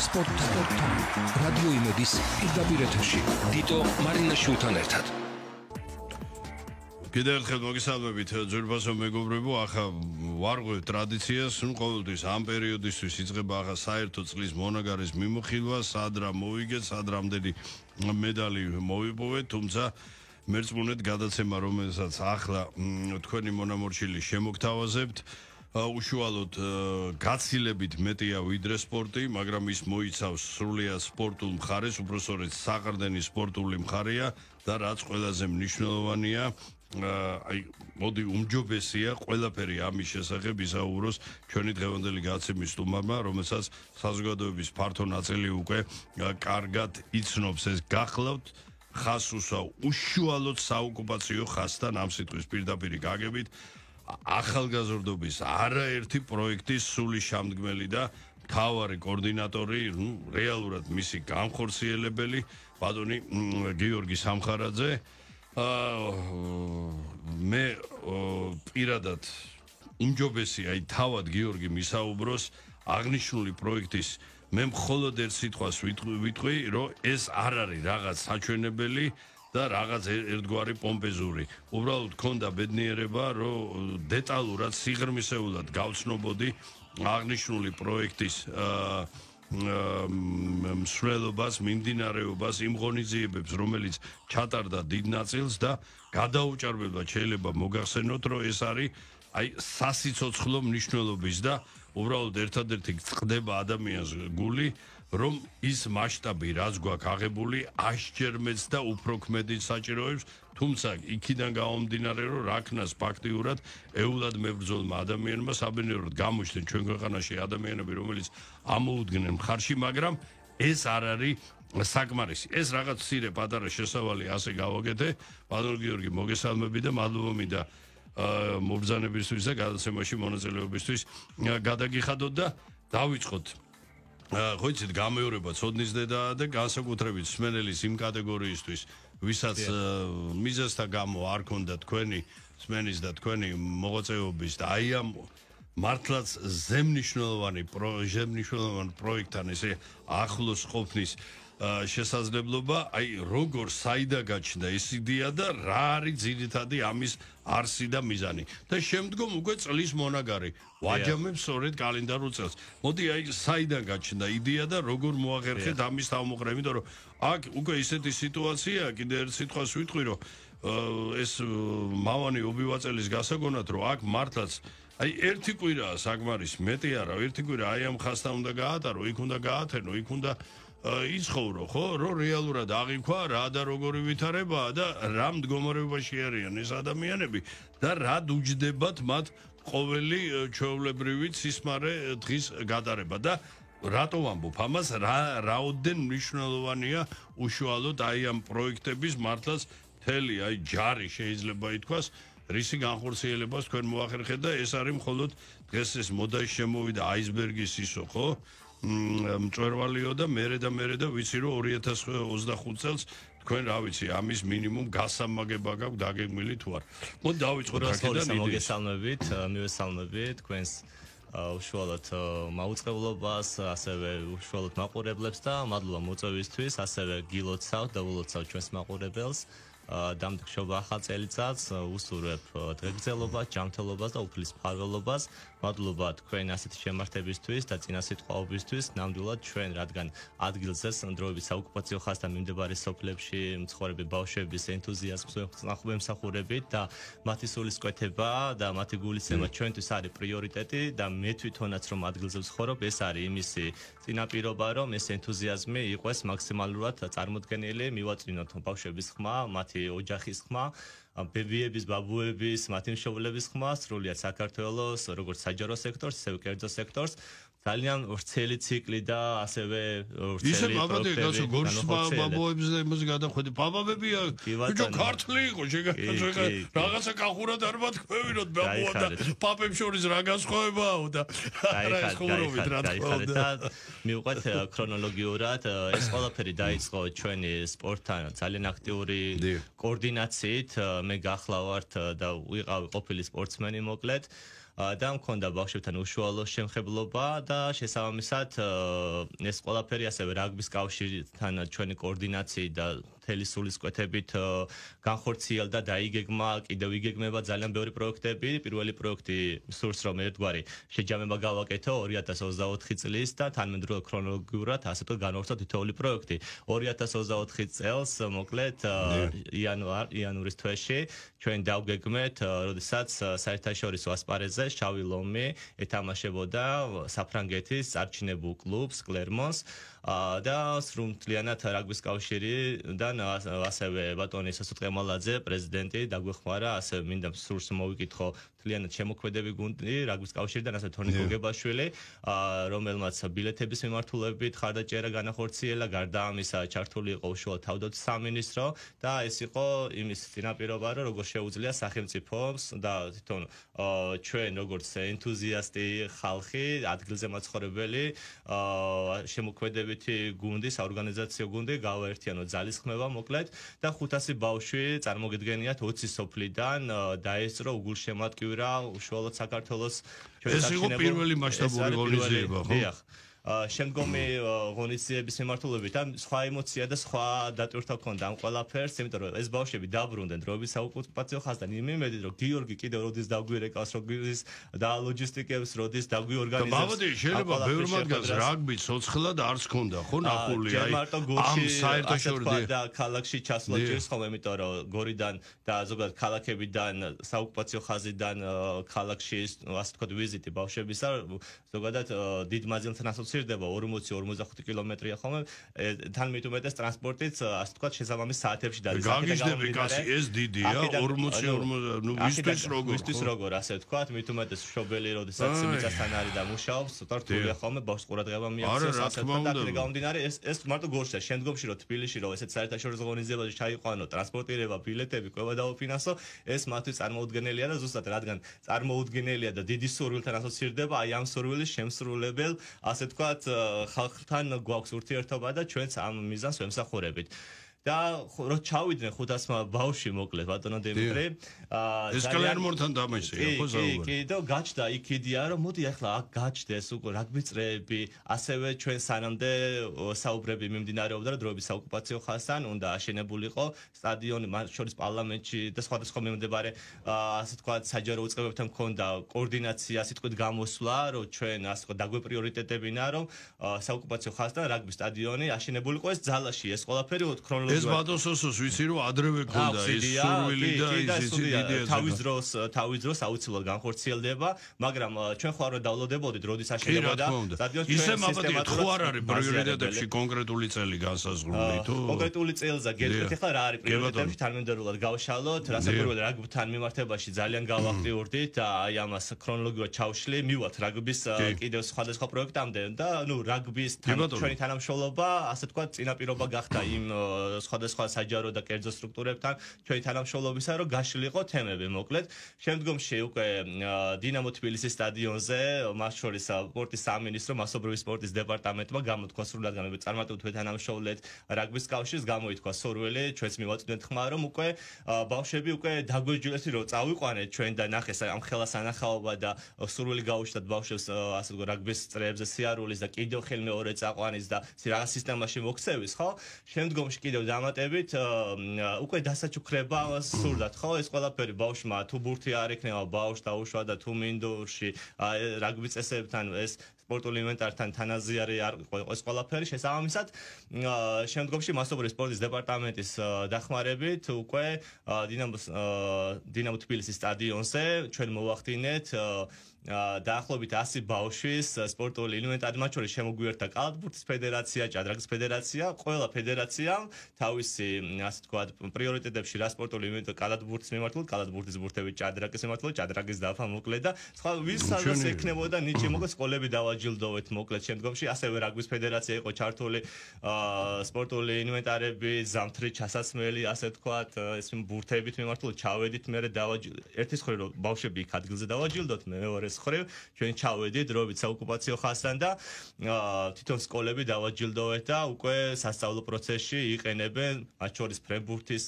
სპორტთან რადიო იმედის პირდაპირ ეთერში დიტო მარინაშვილთან ერთად. კიდევ ერთხელ მოგესალმებით ძვირფასო მეგობრებო, ახლა ვარღვევ ტრადიციას, ყოველთვის ამ პერიოდისთვის იწყება ახლა საერთო წლის მონაგარის მიმოხილვა, სად რა მოვიგეთ, სად რამდენი მედალი მოვიპოვეთ, თუმცა მერწმუნეთ გადაცემა, რომელსაც ახლა თქვენი მონამორჩილი შემოგთავაზებთ, უშუალოდ გაცილებით მეტია ვიდრე სპორტი, მაგრამ ის მოიცავს სრულიად სპორტულ მხარეს, უბრალოდ საყრდენი სპორტული მხარეა და რაც ყველაზე მნიშვნელოვანია, მოდი უმჯობესია ყველაფერი ამის შესახებ ისაუბროს ჩვენი დღევანდელი გადაცემის სტუმარმა, რომელსაც საზოგადოების ფართო ნაწილი უკვე კარგად იცნობს. ეს გახლავთ ხასუსა უშუალოდ საოკუპაციო ხასთან ამ სიტყვის პირდაპირ გაგებით ახალგაზრდობის არაერთი პროექტის სული შემდგმელი და მთავარი კოორდინატორი, რეალურად მისი განხორციელებელი ბატონი გიორგი სამხარაძე. მე პირადად უმჯობესია თავად გიორგი მისაუბროს აღნიშნული პროექტის მე მხოლოდ ერთ სიტყვას ვიტყვი, რომ ეს არ არის რაღაც საჩვენებელი და რაღაც ერთგვარი პომპეზური. უბრალოდ ქონდა ბედნიერება, რომ დეტალურად სიღრმისეულად გავცნობოდი აღნიშნული პროექტის მსვლელობას, მიმდინარეობას, იმ ღონისძიებებს, რომელიც ჩატარდა დიდ ნაწილს და გადაუჭარბებლად შეიძლება მოგახსენოთ, რომ ეს არის სასიცოცხლო მნიშვნელობის და უბრალოდ ერთადერთი წყდება ადამიანს გული, რომ ის მასშტაბი რაც გვაქვს აღებული 100-ჯერ მეც და უფრო ქმედით საჭიროებს, თუმცა იქიდან გამომდინარე, რომ რაკნას ფაქტიურად ეულად მებრძოლმა ადამიანმა საბედნიეროდ გამოჩნდნენ ჩვენ ქვეყანაში ადამიანები, რომელიც ამოუდგნენ მხარში, მაგრამ ეს არ არის საკმარისი. ეს რაღაც მცირე პატარა შესავალი ასე გავაკეთე. ბატონ გიორგი, მოგესალმები და მადლობა მინდა მობრძანებისთვის და გადაცემაში მონაწილეობისთვის გადაგიხადოთ და დავიწყოთ. ხო იცით, გამეორება ცოდნის დედაა და განსაკუთრებით სმენელის იმ კატეგორიისთვის, ვისაც მიზეზთა გამო არ ქონდა თქვენი სმენის და თქვენი მოღვაწეობის და აი ამ მართლაც ზემნიშნულოვანი პროექტთან ესე ახლოს ყოფნის შესაძლებლობა, აი როგორ საიდან გაჩნდა ეს იდეა და რა არის ძირითადი ამის არსი და მიზანი. და შემდგომ უკვე წლის მონაგარი ვაჯამებს სწორედ კალენდარულ წელს. მოდი აი საიდან გაჩნდა იდეა და როგორ მოახერხეთ ამის თავმოყრა, იმიტომ რომ აქ უკვე ისეთი სიტუაცია, კიდე ერთ სიტყვას ვიტყვი, რომ ეს მავანი ობივაწელის გასაგონად, რომ აქ მართლაც აი ერთი კვირაა საკმარის მეტი არა, ერთი კვირა აი ამ ხასთან უნდა გაატარო, იქ უნდა გაათენო, იქ უნდა იცხოვრო, ხო, რომ რეალურად აღიქვა რა და როგორი ვითარებაა და რა მდგომარეობაში არიან ეს ადამიანები და რა უჯდებათ მათ ყოველი ჩვეულებრივი სისმარე დღის გატარება და რატო ვამბობ ამას, რაოდენ მნიშვნელოვანია უშუალოდ აი ამ პროექტების მართლაც მთელი აი ჯარი შეიძლება ითქვას რისი განხორციელებას თქვენ მოახერხეთ და ეს არის მხოლოდ დღეს ეს მოდაში შემოვიდა აისბერგის ისო, ხო? მწვერვალიო და მერე და ვიცი რომ 2025 წელს თქვენ რა ვიცი ამის მინიმუმ გასამაგება გაქვს დაგეგმილი თუ არ. მოდი დავიწყოთ აქედან. მოგესალმებით, მივესალმებით თქვენს უშუალოდ მაუწყებლობას, ასევე უშუალოდ მაყურებლებს და მადლობა მოწვევისთვის, ასევე გილოცავთ და ულოცავთ ჩვენს მაყურებელს. დამდგრშობა ახალ წელიწადს, უსურვებ დღეგრძელობას, ჯანმრთელობას და უფლის მფარველობას. მადლობა თქვენ ასეთი შემართებისთვის და წინასიტყვაობისთვის. ნამდვილად ჩვენ, რადგან ადგილზე დროებით საოკუპაციო ხასთან მიმდებარე სოფლებში მცხოვრები ბავშვების ენთუზიაზმს ვემსახურებით და მათი სულისკვეთება და მათი გულისცემა ჩვენთვის არის პრიორიტეტი და მე თვითონაც რომ ადგილზე ვცხოვრობ, ეს არის იმისი წინაპირობა, რომ ეს ენთუზიაზმი იყოს მაქსიმალურად წარმოდგენილი, მივაწვინოთ ბავშვების ხმა, მათი ოჯახის ხმა, ბებიების, ბაბუების, მათი მშობლების ხმა, სრულიად საქართველოს, როგორც საჯარო სექტორს, ისე კერძო სექტორს. ძალიან ვრცელი ციკლი და ასევე ვრცელი პროექტები. ისე გორს ბაბუებს და იმას გადახვედი. ბაბაბებია, ბიჭო ქართლი იყო, შეგახსოვდა რაღაცა კახურად არ მათქვევინოთ ბაბუა და პაპებს შორის რა განსხვავებაა და რა ეს ხურობით რა თქმა უნდა. მივყვეთ ქრონოლოგიურად, ეს ყველაფერი დაიწყო ჩვენი სპორტთან ძალიან აქტიური კოორდინაციით. მე გახლავართ და ვიყავი ყოფილი სპორტსმენი მოკლედ. და მქონდა ბავშვებთან უშუალო შემხებლობა და შესაბამისად ეს ყველაფერი ასევე რაგბის კავშირთან ჩვენი კოორდინაციით და მთელი სულისკვეთებით განხორციელდა და იგეგმა, კიდევ იგეგმება ძალიან ბევრი პროექტები. პირველი პროექტი სურს რომ ერთგვარი შეჯამება გავაკეთო 2024 წლის და თანმიმდევრულად ქრონოლოგიურად ასე თუ განვავრცო თითოეული პროექტი. 2024 წელს მოკლედ იანვრის თვეში ჩვენ დავგეგმეთ, როდესაც საერთაშორისო ასპარეზზე შავი ლომი ეთამაშებოდა საფრანგეთის წარჩინებულ კლუბს კლერმონს და სრულთლიანად რაგბის კავშირიდან ასევე ბატონი სასუთ ყემალაძე პრეზიდენტი დაგვეხმარა, ასევე მინდა სურს მოვიკითხო თლიანად შემოქმედები გუნდი რაგბის კავშირიდან, ასევე თორნიკ გოგებაშვილი, რომელმაც ბილეთების მიმართულებით ხარდაჭერა განახორციელა, გარდა ამისა ჩართული იყო უშუალოდ თავდაცვის სამინისტრო და ეს იყო იმის წინაპირობა, რომ როგორ შეუძლია სახელმწიფოს და თვითონ ჩვენ როგორც ენთუზიასტი ხალხი, ადგილზე მაცხოვრებელი შემოქმედებითი გუნდი, საორგანიზაციო გუნდი გავაერთიანოთ ძალისხმევა მოკლედ და 500 ბავშვი წარმოგიდგენიათ 20 სოფლიდან დაესწრო უგულშემატკივრა უშუალოდ საქართველოს ეს იყო პირველი მასშტაბური ღონისძიება, ხო? შემდგომი ღონისძიების მიმართულებით ამ სხვა ემოცია და სხვა დატვირთვა ჰქონდა ამ ყველაფერს, იმიტომ რომ ეს ბავშვები დაბრუნდნენ დროების საოკუპაციო ხაზთან. იმედით რომ გიორგი კიდევ როდის დაგვირეკავს, როდის და ლოჯისტიკებს როდის დაგვიორგანიზებს. მაგოდი შეიძლება ბევრ მათგანს რაგბი ცოცხლად არც ჰქონდა, ხო ნახული აი ამ საერთაშორისო და ქალაქში ჩასვლა ჭირს ხოლმე, იმიტომ რომ გორიდან და ზოგადად ქალაქებიდან საოკუპაციო ხაზიდან ქალაქში ასე ვთქვათ ვიზიტი ბავშვებისა ზოგადად დიდ მანძილთან ასოცირდება 40-45 კილომეტრია ხოლმე თან მით უმეტეს ტრანსპორტით ასე ვთქვათ შესაბამის საათებში დადის. გაგიჟდები კაცი ეს დიდია 40 ნუ ვისთვის როგორ ასე ვთქვათ მით უმეტეს მშობელი როდესაც მიწასთან არის და მუშაობს რთულია ხოლმე ბავშვს ყურადღება მიაქცევს ასე ვთქვათ და გამომდინარე ეს მარტო გორშია შემდგომში რომ თბილისში რომ ესეთ საერთაშორისო ღონისძიებაში ჩაიყვანო ტრანსპორტირება ბილეთები ყובה დაუფინანსო ეს მათთვის წარმოუდგენელია და ზუსტად რადგან წარმოუდგენელია და დიდი სურვილთან ასოცირდება აი ამ სურვილის შემსრულებელ ასე ვთქვათ ხალხთან გვაქვს ურთიერთობა და ჩვენც ამ მიზანს ვემსახურებით. და რო ჩავიდნენ 500 ბავშვი მოკლედ ბატონო დიმიტრი ეს კლერმონთან დამეშია ხო ზაუბარი კი და გაჩნდა იქ იდეა რომ მოდი ახლა აქ გაჩნდეს უკვე რაგბი წრეები ასევე ჩვენ სანამდე საუბრები მიმდინარეობდა რომ დროების საოკუპაციო ხაზთან უნდა აშენებულიყო სტადიონი მათ შორის პარლამენტში და სხვადასხვა მიმდებარე ასე ვთქვათ საჯარო უწყებებთან მქონდა კოორდინაცია სიტყვით გამოსვლა რომ ჩვენ ასე ვთქვათ დაგვეპრიორიტეტებინა რომ საოკუპაციო ხაზთან რაგბის სტადიონი აშენებულიყო ეს ძალაში ეს ყველაფერი ეს ბატონსოსოს ვიცი რომ ადრევე ქონდა ეს სურვილი და ის იდეა თავის დროს აუცილებლად განხორციელდება მაგრამ ჩვენ ხო არ დავლოდებოდით როდის აშენებოდა სტადიონი ისე მაბადია თუ არ არის პრიორიტეტებში კონკრეტული წელი განსაზღვრული თუ კონკრეტული წელზა გეტყვით ახლა რა არის პრიორიტეტებში თანმიმდევრულად გავშალოთ რასაკვირველია რაგბთან მიმართებაში ძალიან გავაქტიურდით და აი ამას ქრონოლოგიურად ჩავშლი მივათ რაგბის კიდევ სხვადასხვა პროექტამდე და ნუ რაგბის ჩვენი თანამშრომლობა ასე ვთქვათ წინაპირობა გახდა იმ სხვადასხვა საჯარო და კერძო სტრუქტურებთან ჩვენი თანამშრომლობისა რომ გაშლილიყო თემები მოკლედ შემდგომში უკვე დინამო თბილისის სტადიონზე მათ შორის სპორტის სამინისტრო მასობრივი სპორტის დეპარტამენტმა გამოთქვა სრულად წარმატებით თანამშრომლეთ რაგბის კავშირს გამოითქვა სურვილი ჩვენც მივაწვდით ხმა რომ უკვე ბავშვები უკვე დაგვეჯილეს რომ წავიყვანეთ ჩვენ და ნახეს ამ ხელასანახაობა და სურვილი გაუჩნდათ ბავშვებს ასე ვთქვათ რაგბის წრეებზე სიარულის და კიდევ ხელმეორე წაყვანის და რაღაც სისტემაში მოქცევის ხო შემდგომში კიდევ დამატებით უკვე დასაჩუქრება სურდათ ხო ეს ყველაფერი ბავშვმა თუ ბურთი არ ექნება ბავშვს დაუშვა და თუ მინდორში რაგბის წესებთან ეს სპორტული ინვენტართან თანაზიარი არ ეს ყველაფერი შესაბამისად შემდგომში მასობრივი სპორტის დეპარტამენტის დახმარებით უკვე დინამო თბილისის სტადიონზე ჩვენ მოვახდინეთ დაახლოებით 100 ბავშვის სპორტული ინვენტარი მათ შორის შემოგვიერთდა კალათბურთის ფედერაცია, ჭადრაკის ფედერაცია, ყველა ფედერაციამ თავისი ასე ვთქვათ პრიორიტეტებში რა სპორტული ინვენტარი კალათბურთის მიმართულებით, კალათბურთის ბურთები ჭადრაკის მიმართულებით, ჭადრაკის დაფა მოკლედ და სხვა ვისაც ექნებოდა ნიჭი მოკლედ სკოლები დავაჯილდოვეთ მოკლედ შემდგომში ასევე რაგბის ფედერაცია იყო ჩართული სპორტული ინვენტარები, ზამთრი ჩასასმელი ასე ვთქვათ ეს ბურთებით მიმართულებით ჩავედით მე ერთის ხრი რომ ბავშვები იქ ადგილზე დავაჯილდოთ მე მეორე ხრივ ჩვენ ჩავედით დროებით საოკუპაციო ხაზთან და თვითონ სკოლები დავაჯილდოვეთ და უკვე სასწავლო პროცესში იყენებენ მათ შორის ფრენბურთის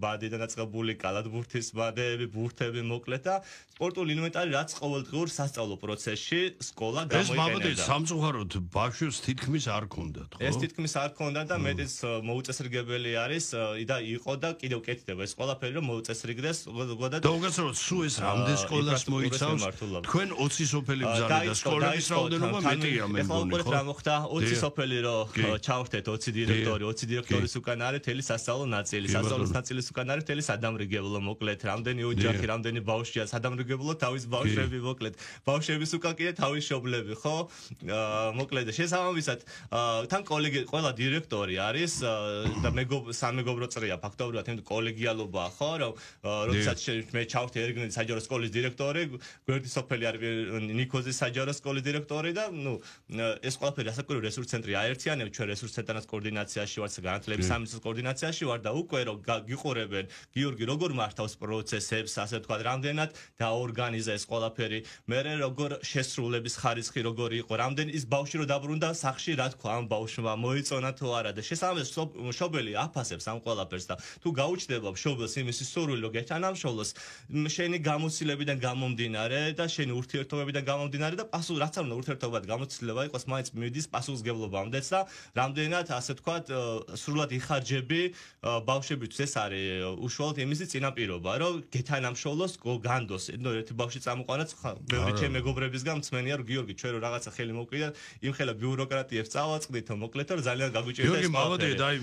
ბადიდან დაწყებული კალათბურთის ბადეები, ბურთები მოკლედ და სპორტული ინვენტარი რაც ყოველდღიურ სასწავლო პროცესში სკოლა ეს მამოდი გამოიყენებდა. სამწუხაროდ ბავშვებს თითქმის არ ქონდათ, ხო? ეს თითქმის არ ქონდა და მეტიც მოუწესრიგებელი არის და იყო და კიდევ კეთდება ეს ყველაფერი რომ მოუწესრიგდეს ზოგადად და უგასროთ სულ ეს რამდენ სკოლას მოიცავს თქვენ 20 სოფელი ბრძანე და სკოლების რაოდენობა მეტია მე მგონი ხო? რა მოხდა 20 სოფელი რო ჩავხდეთ 20 დირექტორი 20 დირექტორის უკან არის თელი სასწავლო ნაწილი სასწავლო ნაწილის უკან არის თელი სადამრიგებლო მოკლედ რამდენი ოჯახი რამდენი ბავშვია სადამრიგებლო თავის ბავშვები მოკლედ ბავშვების უკან კიდე თავის მშობლები ხო მოკლედ შესაბამისად თან კოლეგი ყველა დირექტორი არის და სამეგობრო წრია ფაქტობრივად იმ კოლეგიალობაა ხო რომ როდესაც მე ჩავხდი ერგნელის საჯარო სკოლის დირექტორი გვერდი სოფელი არის ნიკოზის საჯარო სკოლის დირექტორი და ნუ ეს ყველაფერი ასაკური რესურს ცენტრი აერთიანებს ჩვენ რესურს ცენტრალურ კოორდინაციაში ვართ განათლების სამინისტროს კოორდინაციაში ვარ და უკვე რომ გიყურებენ გიორგი როგორ მართავს პროცესებს ასე ვთქვათ რამდენად დაორგანიზა ეს ყველაფერი მე როგორ შესრულების ხარისხი როგორი იყო რამდენი ის ბავშვი რო დაბრუნდა სახში რა თქვა ამ ბავშვმა მოიწონა თუ არა და შესაბამისად მშობელი აფასებს ამ ყველაფერს და თუ გაუჩნდება მშობელს იმისი სურვილი რომ გეთანამშრომლოს შენი გამოცდილებიდან გამომდინარე და შენი ურთიერთობებიდან გამომდინარე და პასუხ რაც არ უნდა ურთიერთობად გამოცდილება იყოს მაინც მიდის პასუხისგებლობამდეც და რამდენად ასე ვთქვათ სრულად იხარჯები ბავშვებისთვის ეს არის უშუალოდ იმისი წინაპირობა რომ გეთანამშრომლოს განდოს ნუ ერთი ბავშვი წამოყვანაც ბევრი ჩემი მეგობრებისგან მწმენია რომ გიორგი ჩვენ რო რაღაცა ხელი მოვკიდა იმ ხელა ბიუროკრატიებს წავაწყდით მოკლედ რომ ძალიან გაგვიჭირდა გიორგი მოვადეთ აი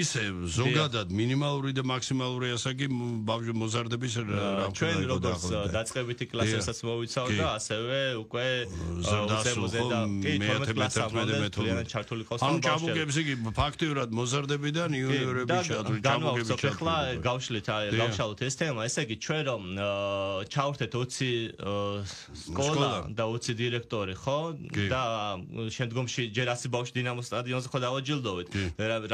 ისე ზოგადად მინიმალური და მაქსიმალური ასაკი ბავშვი მოზარდების რა ჩვენ როგორც დაწყებითი კლასებსაც მოვიცავ და ასევე უკვე ზემოზე და კი 12 კლასამდე მთლიანად ჩართული ყავს ამ ჩამოგებს იგი ფაქტიურად მოზარდებიდან იუნიორების ჩამოგებს ახლა გავშლით გავშალოთ ეს თემა ესე იგი ჩვენ რომ ჩავხდეთ 20 სკოლა და 20 დირექტორი ხო და შემდგომში ჯერ 100 ბავშვი დინამოს სტადიონზე ხო დავაჯილდოვეთ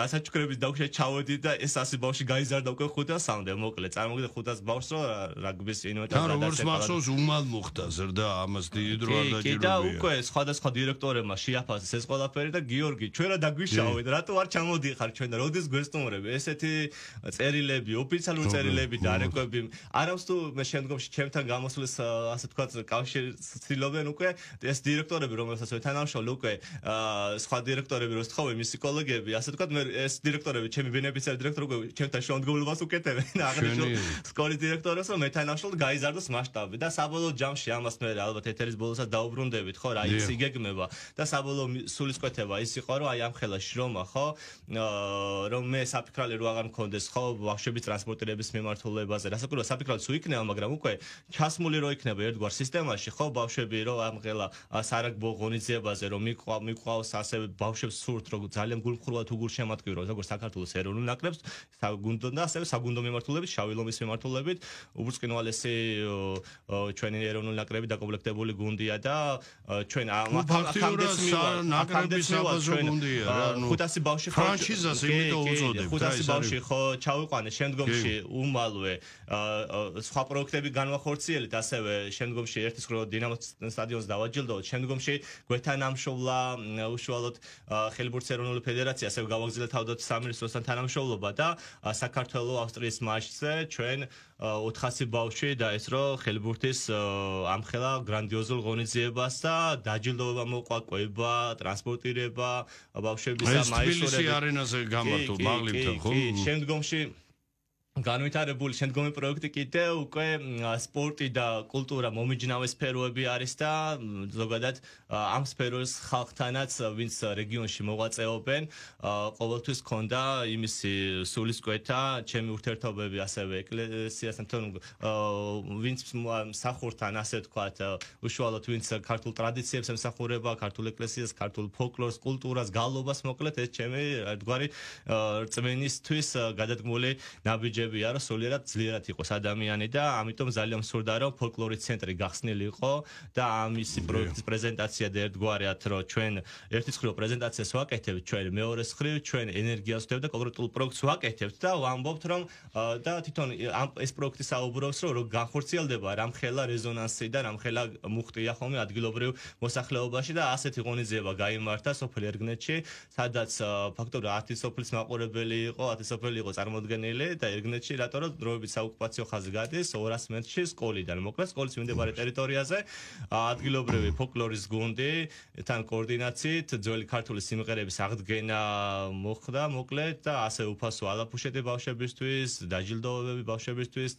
რასაც ჩქრების დავშე ჩავედით და ეს 100 ბავშვი გაიზარდა უკვე 500-მდე მოკლედ წარმოგიდგენთ 500 ბავშვს რომ რაგბის ინვენტარს და როგორც მახსოვს უმალ მოხდა ზრდა ამას დიდი დრო არ დაჭირებია კი და უკვე სხვადასხვა დირექტორებმა შეაფასეს ეს ყველაფერი და გიორგი ჩვენ რა დაგვიშავეთ რატო არ ჩამოდიხარ ჩვენ და როდის გვესტუმრები ესეთი წერილები ოფიციალური წერილები და არეკვები არამს თუ მე შემდგომში ჩემთან გამოსulis ასე თქვათ კავშირს ცდილობენ უკვე ეს დირექტორები რომელსაც ვეთანამშრომლობ უკვე სხვა დირექტორები რო სწხოვენ მისი კოლეგები ასე თქვათ მე ეს დირექტორები ჩემი ბენეფიციარი დირექტორი უკვე ჩემთან შემდგომლობას უკეთებენ აღნიშნულ სკოლის დირექტორებს რომ მეთანამშრომლობ გაიზარდოს მასშტაბი და საბოლოო ჯამში ამას მე ალბათ ეთერის ბოლოსაც დაუბრუნდებით ხო რა ის იგეგმება და საბოლოო სულისკვეთება ის იყო რომ აი ამ ხელა შრომა ხო რომ მე საფიქრალი რო აღარ მქონდეს ხო ბავშვების ტრანსპორტირების მიმართულებაზე რასაკვირველია საფიქრალიც უიქნება მაგრამ უკვე ჩასმული რო იქნება ერთგვარ სისტემაში ხო ბავშვები რო ამ ხელა სარაგბო ღონისძიებაზე რომ მიყვავს ასევე ბავშვებს სურთ რომ ძალიან გულმხრივად თუ გულშემატკივრო როგორც საქართველოს ეროვნულ ნაკრებს საგუნდო და ასევე საგუნდო მიმართულებით შავი ლომის მიმართულებით უბრწყინვალესი ჩვენი ეროვნული ნაკრები დაკომპლექტებული გუნდია და ჩვენ ნაკრების საბაზო გუნდია რა ნუ 500 ბავშვი ფრანჩიზას იმიტომ უწოდებთ 500 ბავშვი ხო ჩავიყვანე შემდგომში უმალვე სხვა პროექტები განვახორციელეთ ასევე შემდგომში ერთის ხრო დინამოს სტადიონს დავაჯილდოვოთ შემდგომში გვეთანამშრომლა უშუალოდ ხელბურთის ეროვნული ფედერაცია ასევე გავაგზავნეთ თავდაცვის სამინისტროსთან თანამშრომლობა და საქართველოს ავსტრიის მატჩზე ჩვენ 400 ბავშვი დაესწრო ხელბურთის ამხელა გრანდიოზულ ღონისძიებას და დაჯილდოება მოყვა კვება ტრანსპორტირება ბავშვების და მაისურები თბილისის არენაზე გამართულ მაღლიბთან ხო შემდგომში განვითარებული შემდგომი პროექტი კიდევ უკვე სპორტი და კულტურა მომიჯნავე სფეროები არის და ზოგადად ამ სფეროს ხალხთანაც ვინც რეგიონში მოღვაწეობენ ყოველთვის ქონდა იმისი სულისკვეთა ჩემი ურთიერთობები ასევე ეკლესიასთან ვინც მსახურთან ასე ვთქვათ უშუალოდ ვინც ქართულ ტრადიციებს ემსახურება ქართულ ეკლესიას ქართულ ფოლკლორს კულტურას გალობას მოკლედ ეს ჩემი ერთგვარი რწმენისთვის გადადგმული ნაბიჯები რომ სულიერად ძლიერად იყოს ადამიანი და ამიტომ ძალიან მსურდა რომ ფოლკლორის ცენტრი გახსნილი იყო და ამისი პროექტის პრეზენტაცია და ერთგვარად რომ ჩვენ ერთის მხრივ პრეზენტაციას ვაკეთებთ ჩვენ მეორეს მხრივ ჩვენ ენერგიას ვდევთ და კონკრეტულ პროექტს ვაკეთებთ და ვამბობთ რომ და თვითონ ეს პროექტი საუბრობს რომ განხორციელდება რამხელა რეზონანსი და რამხელა მუხტია ხოლმე ადგილობრივ მოსახლეობაში და ასეთი ღონისძიება გაიმართა სოფელ ერგნეთში სადაც ფაქტობრივად 10 სოფლის მაყურებელი იყო 10 სოფელი იყო წარმოდგენილი და ეგნეთში, რატომ რომ დროებით საოკუპაციო ხაზი გადის 200 მეტრში სკოლიდან. მოკლედ სკოლის მიმდებარე ტერიტორიაზე ადგილობრივი ფოლკლორის გუნდი თან კოორდინაციით ძველი ქართული სიმღერების აღდგენა მოხდა, მოკლედ და ასე უფასო ალაფუშეთი ბავშვებისთვის, დაჯილდოებები ბავშვებისთვის,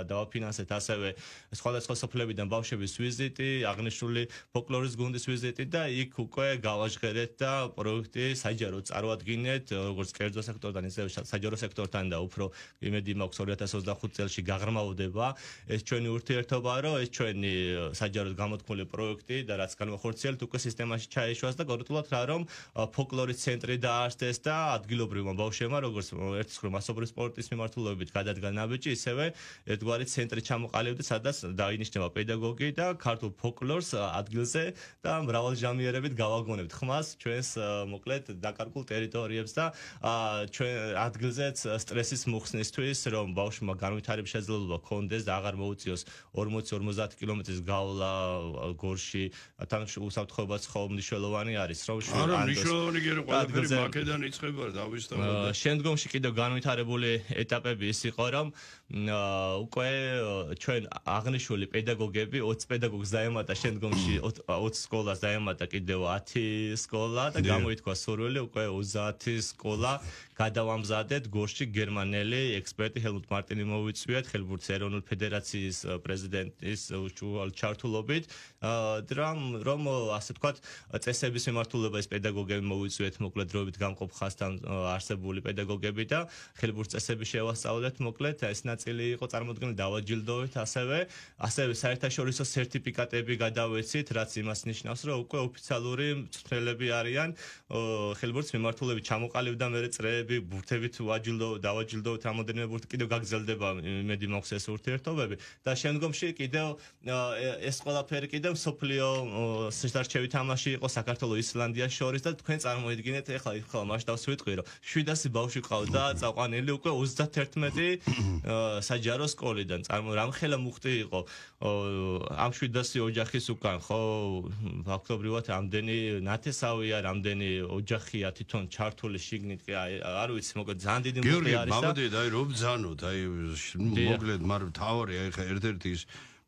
დავაფინანსეთ ასევე სხვადასხვა სოფლებიდან ბავშვების ვიზიტი, აღნიშნული ფოლკლორის გუნდის ვიზიტი და იქ უკვე გავაჟღერეთ და პროექტი საჯარო წარვადგინეთ, როგორც კერძო სექტორთან, ისე საჯარო სექტორთან და უფრო იმედი მაქვს 2025 წელს გაღრმავდება ეს ჩვენი ურთიერთობა, რომ ეს ჩვენი საჯაროდ გამოთქმული პროექტი და რაც განვახორციელებთ უკვე სისტემაში ჩაეშვას და გარკვეულად რა რომ ფოლკლორის ცენტრი დაარსდეს და ადგილობრივმა ბავშვებმა როგორც ერთის მხრივ მასობრივი სპორტის მიმართულებით გადადგა ნაბიჯი, ისევე ერთგვარი ცენტრი ჩამოყალიბდა, სადაც დაინიშნება პედაგოგი და ქართულ ფოლკლორს ადგილზე და მრავალჟამიერებით გავაგონებთ ხმას ჩვენს მოკლედ დაკარგულ ტერიტორიებს და ჩვენ ადგილზეც სტრესის მოხსნისთვის, რომ ბავშვმა განვითარების შესაძლებლობა ჰქონდეს და აღარ მოუწიოს 40-50 კილომეტრის გავლა გორში, თან უსაფრთხოებაც ხომ მნიშვნელოვანი არის, რომ მნიშვნელოვანი გერო ყველაფერი მაკედან იწყება დავისწავლოთ. შემდგომში კიდევ განვითარებული ეტაპები ის იყო, რომ უკვე ჩვენ აღნიშნული პედაგოგები 20 პედაგოგს დაემატა შემდგომში 20 სკოლას დაემატა კიდევ 10 სკოლა და გამოითქვა სურვილი უკვე 30 სკოლა გადავამზადეთ გორში გერმანელი ექსპერტი ჰელმუტ მარტინი მოვიწვიეთ ხელბურთის ეროვნული ფედერაციის პრეზიდენტის ჩართულობით რომ ასე ვთქვათ წესების მიმართულება ეს პედაგოგები მოვიწვიეთ მოკლედ დროებით გამყოფ ხაზთან არსებული პედაგოგები და ხელბურთის წესები შევასწავლეთ მოკლედ ეს ნაწილი იყო წარმოდგენილი დავაჯილდოვით ასევე საერთაშორისო სერტიფიკატები გადავეცით რაც იმას ნიშნავს რომ უკვე ოფიციალური მწვრთნელები არიან ხელბურთის მიმართულებით ჩამოყალიბდა მე წრეები ბურთებით დავაჯილდოვით რამოდენიმე ბურთი კიდევ გაგრძელდება იმედი მაქვს ეს ურთიერთობები და შემდგომში კიდევ ეს ყველაფერი კიდევ სოფლიო შესარჩევი თამაში იყო საქართველოს ისლანდიას შორის და თქვენ წარმოიდგინეთ ეხლა მასშტაბს ვიტყვი რომ 700 ბავშვი ყავდა წაყვანილი უკვე 31 საჯარო სკოლიდან რამხელა მუხტი იყო ამ 700 ოჯახის უკან ხო ფაქტობრივად ამდენი ნათესავია რამდენი ოჯახია თვითონ ჩართული შიგნით არ ვიცი მოკლედ ძალიან დიდი მუხტი არის და გიორგი აი რომ ბძანოთ აი მოკლედ მაგრამ თავარი აი ხა ერთ-ერთი ის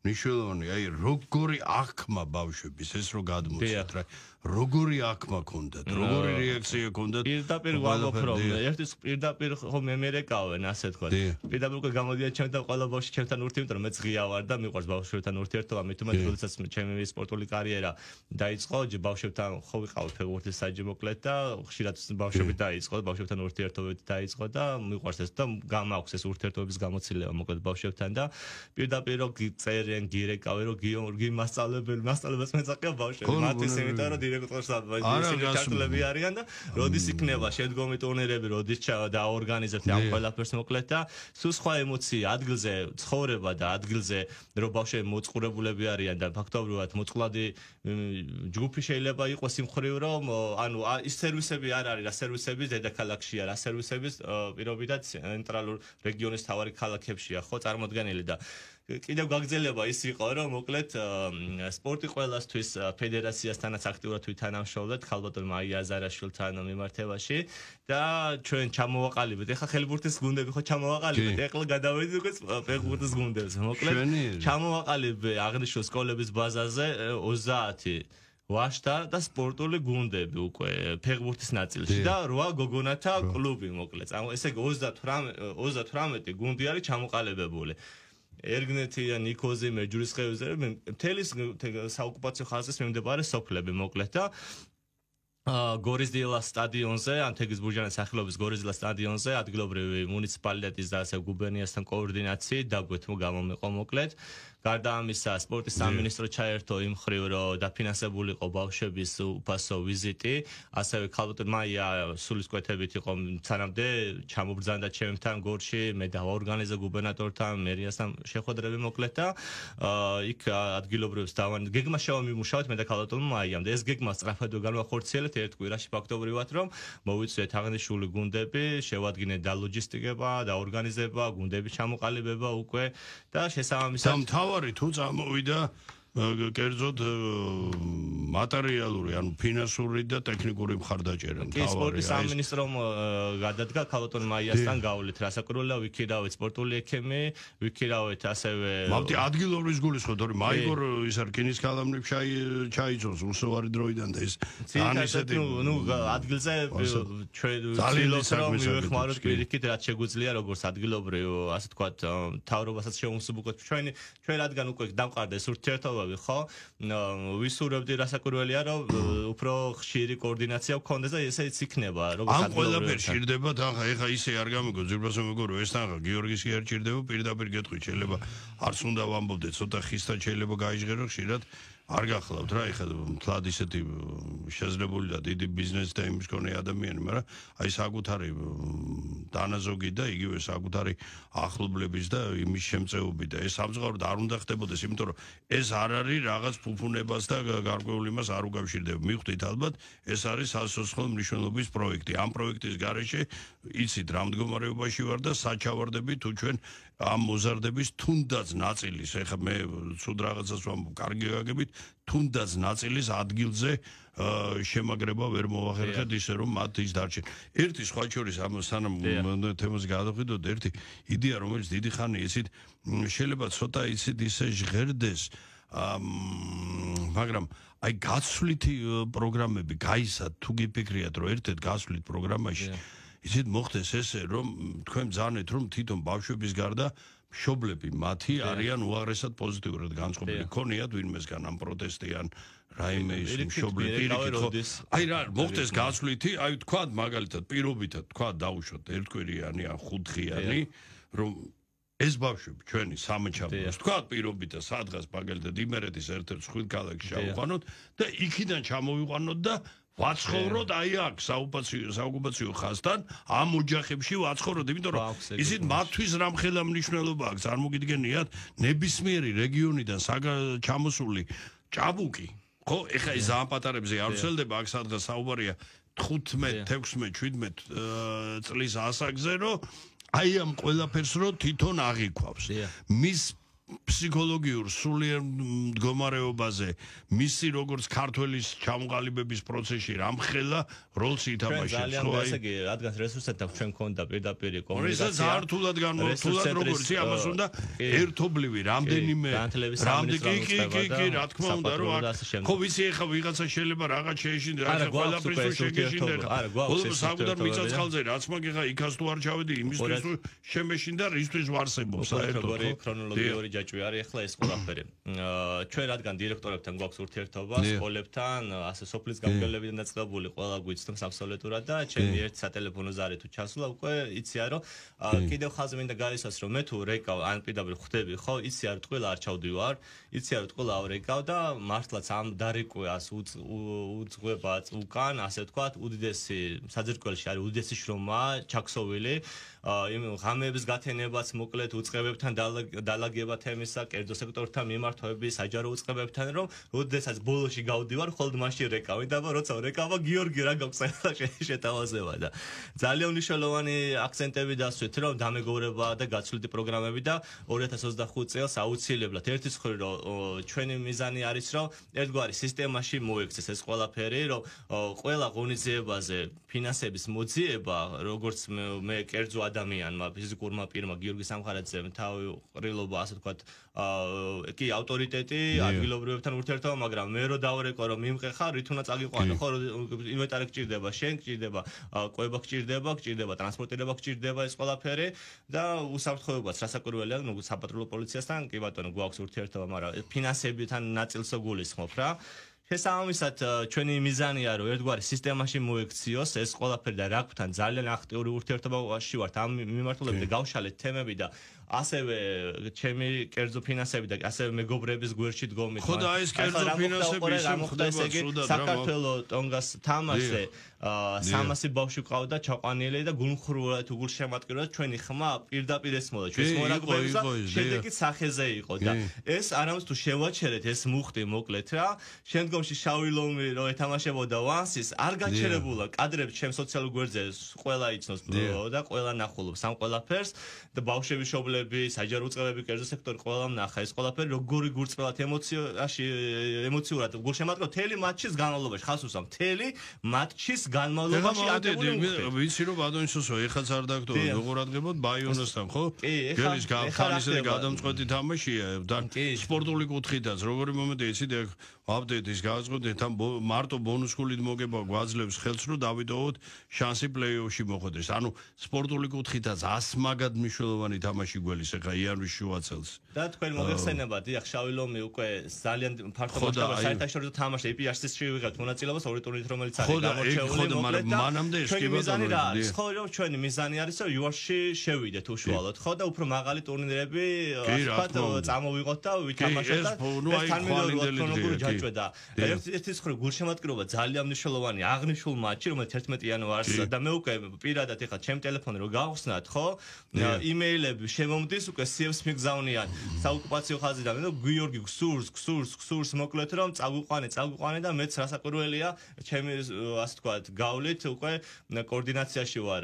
მნიშვნელოვანი აი როგორი აღქმა ბავშვების ეს რო გადმოცეთ რა როგორი აღქმა ქონდათ როგორი რეაქცია ქონდათ პირდაპირ ვამბობ რომ ერთის პირდაპირ ხო მემერეკავენ ასე თქვა პირდაპირ უკვე გამოდიან ჩემთან ყველა ბავშვი ჩემთან ურთიერთობა რომ მეც ღია ვარ და მიყვარს ბავშვებთან ურთიერთობა მე თუმცა როდესაც ჩემი სპორტული კარიერა დაიწყო ბავშვებთან ხო ვიყავ ფეხბურთის საჯი მოკლედ და ხშირად ბავშვები დაიწყო ბავშვებთან ურთიერთობები დაიწყო და მიყვარს ეს და გამაქვს ეს ურთიერთობების გამოცდილება მოკლედ ბავშვებთან და პირდაპირ რო წერენ გირეკავენ რომ გიორგი მასწავლებლებს მეცაყია ბავშვები მათთვის იმიტომ რომ დირექტორს ჩართულები არიან და როდის იქნება შემდგომი ტურნირები, როდის დაორგანიზებთ ამ ყველაფერს მოკლედ და სულ სხვა ემოცია ადგილზე ცხოვრება და ადგილზე რომ ბავშვები მოწყურებულები არიან და ფაქტობრივად მოწყვლადი ჯგუფი შეიძლება იყოს იმ მხრივ რომ ანუ ის სერვისები არ არის რა სერვისები დედაქალაქშია რა სერვისების პირობითად ცენტრალურ რეგიონის მთავარი ქალაქებშია ხო წარმოდგენილი და კიდევ გაგრძელება ის იყო რომ მოკლედ სპორტი ყველასთვის ფედერაციასთანაც აქტიურად ვითანამშრომლობთ ხალბატონ მაია აზარაშვილთან მიმართებაში და ჩვენ ჩამოვაყალიბეთ ეხლა ხელბურთის გუნდები ხო ჩამოვაყალიბეთ ეხლა გადავედით უკვე ფეხბურთის გუნდებზე მოკლედ ჩამოვაყალიბე აღნიშნულ სკოლების ბაზაზე 30 ვაშტა და სპორტული გუნდები უკვე ფეხბურთის ნაწილში და 8 გოგონათა კლუბი მოკლედ ესე იგი 38 გუნდი არის ჩამოყალიბებული ერგნეთი და ნიკოზი მეჯურისხევზე მთელის საოკუპაციო ხაზის მიმდებარე სოფლები მოკლედ და გორიზდილას სტადიონზე, ანთეგის ბურჯანის სახელობის გორიზდილას სტადიონზე ადგილობრივი მუნიციპალიტეტის და ასე გუბერნიასთან კოორდინაციით დაგვეთმო გამომიყო მოკლედ. გარდა ამისა, სპორტის სამინისტრო ჩაერთო იმ მხრივ, რომ დაფინანსებული იყო ბავშვების უფასო ვიზიტი, ასევე ხალბატონ მაია სულისკვეთებით იყო სანამდე ჩამობრძანდა ჩემთან გორში, მე დავაორგანიზე გუბერნატორთან, მერიასთან შეხვედრები მოკლედ და იქ ადგილობრივებს გეგმა შევამიმუშავეთ მე და ხალბატონ მაიამ და ეს გეგმა სწრაფად განვახორციელეთ ერთ კვირაში ფაქტობრივად რომ მოვიწვიეთ აღნიშნული გუნდები, შევადგინეთ და ლოჯისტიკება, და ორგანიზება, გუნდების ჩამოყალიბება უკვე და შესაბამისად თავარი თუ წამოვიდა კერძოდ მატერიალური, ანუ ფინანსური და ტექნიკური მხარდაჭერა. სპორტის სამინისტრომ გადადგა ქალბატონ მაიასთან გავლით, რასაკვირველია, ვიქირავეთ სპორტული ექიმი, ვიქირავეთ ასევე მოვდი ადგილობრივ გულისხმობ, თორემ მაიგორ ის რკინის კალამნი ჩაიწოს უსოვარი დროიდან და ეს ანისეთი ადგილზე ჩვენ რომ მივეხმაროთ პირიქით რაც შეგვიძლია როგორც ადგილობრივ ასე ვთქვათ მთავრობასაც შევუმსუბუქოთ ჩვენ რადგან უკვე დამყარდა ეს ურთიერთობები ხო ვისურვებდი რასაკვირველია რომ უფრო ხშირი კოორდინაცია გქონდეს და ესეც იქნება როგორც ამ ყველაფერს ჭირდება ეხა ისე არ გამიგო ძირფასო მეგობრებო ეს თანხა გიორგის კი არ ჭირდება პირდაპირ გეტყვით შეიძლება არც უნდა ვამბობდეთ ცოტა ხისთან შეიძლება გაიჟღერო ხშირად არ გახლავთ რა ეხლა მთლად ისეთი შესაძლებელი და დიდი ბიზნეს და იმის მქონე ადამიანი, მაგრამ აი საკუთარი დანაზოგი და იგივე საკუთარი ახლობლების და იმის შემწეობით და ეს სამწუხაროდ არ უნდა ხდებოდეს, იმიტომ რომ ეს არ არის რაღაც ფუფუნებას და გარკვეულ იმას არ უკავშირდება. მივხვდით ალბათ, ეს არის სასოცხლო მნიშვნელობის პროექტი. ამ პროექტის გარეშე იცით რა მდგომარეობაში ვარ და საჩავარდები თუ ჩვენ ამ მოზარდების თუნდაც ნაწილის, ეხლა მე ცუდ რაღაცას ვამბობ, კარგი გაგებით, თუნდაც ნაწილის ადგილზე შემაგრება ვერ მოვახერხეთ ისე რომ მათ ის დარჩენ. ერთი სხვა შორის ამ სანამ თემას გადავხედოთ, ერთი იდეა რომელიც დიდი ხანი იცით, შეიძლება ცოტა იცით ისე ჟღერდეს, მაგრამ აი გაცვლითი პროგრამები გაისად თუ გიფიქრიათ რომ ერთ-ერთ გაცვლით პროგრამაში იცით მოხდეს ესე რომ თქვენ ბრძანეთ რომ თვითონ ბავშვების გარდა მშობლები მათი არიან უაღრესად პოზიტიურად განწყობილი ქონიათ ვინმესგან ამ პროტესტიან რაიმე ის მშობლები აი რა მოხდეს გაცვლითი აი თქვათ მაგალითად პირობითად თქვათ დაუშვათ ერთკვირიანი ან ხუთხიანი რომ ეს ბავშვები ჩვენი სამეჩაბლოს თქვათ პირობითად სადღაც მაგალითად იმერეთის ერთ-ერთ ხუთ ქალაქში ჩავყვანოთ და იქიდან ჩამოვიყვანოთ და ვაცხოვროთ აი აქ საოკუპაციო ხაზთან ამ ოჯახებში ვაცხოვროთ იმიტომ რომ ისიც მათთვის რამხელა მნიშვნელობა აქვს წარმოგიდგენიათ ნებისმიერი რეგიონიდან ჩამოსული ჭაბუკი ხო ეხა ის ზააპატარებზე არ ვცელდება აქ სადღაც საუბარია 15 16 17 წლის ასაკზე რომ აი ამ ყველაფერს რო თვითონ აღიქვავს მის ფსიქოლოგიურ სულიერ მდგომარეობაზე მისი როგორც ქართველის ჩამოყალიბების პროცესში რამხელა როლს ითამაშებს ხო აი რადგან რესურსებთან ჩვენ გქონდა პირდაპირ კომუნიკაცია ეს ზართულად განმოთულად როგორც ამას უნდა ერთობლივი რამდენიმე კი რა თქმა უნდა რომ ხო ვიცი ეხა ვიღაცა შეიძლება რაღაც შეეშინდა რა ყველაფერს თუ შეგეშინდა ბოლოს საკუთარ მიწაცხალზე რაც მაგ ეხა იქას თუ არ ჩავედი იმისთვის თუ შემეშინდა რისთვის ვარსებობს საერთოდ ქრონოლოგიური ჯაჭვი არის ახლა ეს ყველაფერი. ჩვენ რადგან დირექტორებთან გვაქვს ურთიერთობა, სკოლებთან, ასე სოფლის გამგებლობიდან დაწყებული ყველა გვიცნობს აბსოლუტურად და ჩემი ერთ სატელეფონო ზარი თუ ჩასულა უკვე იცია რომ კიდევ ხაზი მინდა გაისვას რომ მე თუ რეკავ ან პირდაპირ ხვდები ხო იცია რომ ტყილა არ ჩავდივარ, იცია რომ ტყილა ავრეკავ და მართლაც ამ დარიკვეას უძღვება უკან, ასე ვთქვათ, უდიდესი საძირკველში არის უდიდესი შრომა ჩაქსოვილი იმ ღამეების გათენებაც მოკლედ უწყებებთან დალაგება თემისა, კერძო სექტორთან მიმართვების, საჯარო უწყებებთან, რომ როდესაც ბოლოში გავდივარ, ხოლმე მაშინ რეკავი და როცა რეკავა გიორგი რა გაქვს შეთავაზება და ძალიან მნიშვნელოვანი აქცენტები დასვით, რომ დამეგობრება და გაცვლითი პროგრამები და 2025 წელს აუცილებლად ერთის მხრივ რომ ჩვენი მიზანი არის რომ ერთგვარი სისტემაში მოექცეს ეს ყველაფერი, რომ ყველა ღონისძიებაზე ფინანსების მოძიება, როგორც მე კერძო ადამიანმა, ფიზიკურმა პირმა გიორგი სამხარაძემ თავი ყრილობა ასე ვთქვათ კი ავტორიტეტი ადგილობრივებთან ურთიერთობა, მაგრამ მე რო დავრეკო რომ მიმყე ხარ, რითუნაც აგიყვანო, ხო ინვენტარი გჭირდება, შენ გჭირდება, კვება გჭირდება, ტრანსპორტირება გჭირდება ეს ყველაფერი და უსაფრთხოებაც რასაკვირველია, ნუ საპატრულო პოლიციასთან კი ბატონო გვაქვს ურთიერთობა, მაგრამ ფინანსებთან ნაწილს გულისხმობ რა. შესაბამისად ჩვენი მიზანია რომ ერთგვარი სისტემაში მოექციოს ეს ყველაფერი და რაგბთან ძალიან აქტიური ურთიერთობაში ვართ ამ მიმართულებით და გავშალეთ თემები და ასევე ჩემი კერძო ფინანსები და ასევე მეგობრების გვერდში დგომით. ხო და ეს კერძო ფინანსები ისე ხდება სრულად რა საქართველოს ტონგას თამაშზე 300 ბავშვი ყავდა ჩაყვანილი და გულმხრულად თუ გულშემატკივრად ჩვენი ხმა პირდაპირ ესმოდა ჩვენს მონაკვეთს და შედეგით სახეზე იყო და ეს არამც თუ შევაჩერეთ ეს მუხტი მოკლედ რა შემდგომ შემდგომში შავი ლომი რო ეთამაშებოდა ვანსის არ გაჩერებულა კადრები ჩემ სოციალურ გვერდზე ყველა იცნობს და ყველა ნახულობს ამ ყველაფერს და ბავშვების შობლები საჯარო უწყებები კერძო სექტორი ყველამ ნახა ეს ყველაფერი როგორი გურწმელად ემოციურად გულშემატკივრად მთელი მატჩის განმავლობაში ხას უსვამ მთელი მატჩის განმავლობაში აგებული ვიცი რომ ბატონიშოსო ეხაც არ დაგდო როგორადგებოდ ბაიონასთან ხო გელის ხანისე გადამწყვეტი თამაშია და სპორტული კუთხითაც როგორი მომენტი იცით ეგ აპდეიტის გააზღუდეთ ამ მარტო ბონუსკულით მოგება გვაძლევს ხელს რომ დავიტოვოთ შანსი პლეიოფში მოხვდეს ანუ სპორტული კუთხითაც 100 მაგად მნიშვნელოვანი თამაში გველის ეხა იანვის შუაწელს და თქვენ მოგეხსენებათ დიახ შავი ლომი უკვე ძალიან ფართო მასშტაბით საერთაშორისო თამაშზე EPRS-ში ვიღებთ მონაწილეობას ორი ტურნირით რომელიც არის გამორჩეული მოკლედ და მანამდე ჩვენი მიზანი რა არის ხო რომ ჩვენი მიზანი არის რომ UR-ში შევიდეთ უშუალოდ ხო და უფრო მაღალი ტურნირები ასეთ წამოვიღოთ და ვითამაშოთ და თანმიმდევრულად ჯაჭვედა ერთის მხრივ გულშემატკივრობა ძალიან მნიშვნელოვანი აღნიშნულ მატჩი რომელიც 11 იანვარს და მე უკვე პირადად ეხლა ჩემ ტელეფონზე რო გავხსნათ ხო იმეილები შემომდის უკვე CF-ს მიგზავნიან საოკუპაციო ხაზიდან და გიორგი გსურს მოკლედ რომ წაგვიყვანე და მეც რასაკვირველია ჩემი ასე თქვა გავლით უკვე კოორდინაციაში ვარ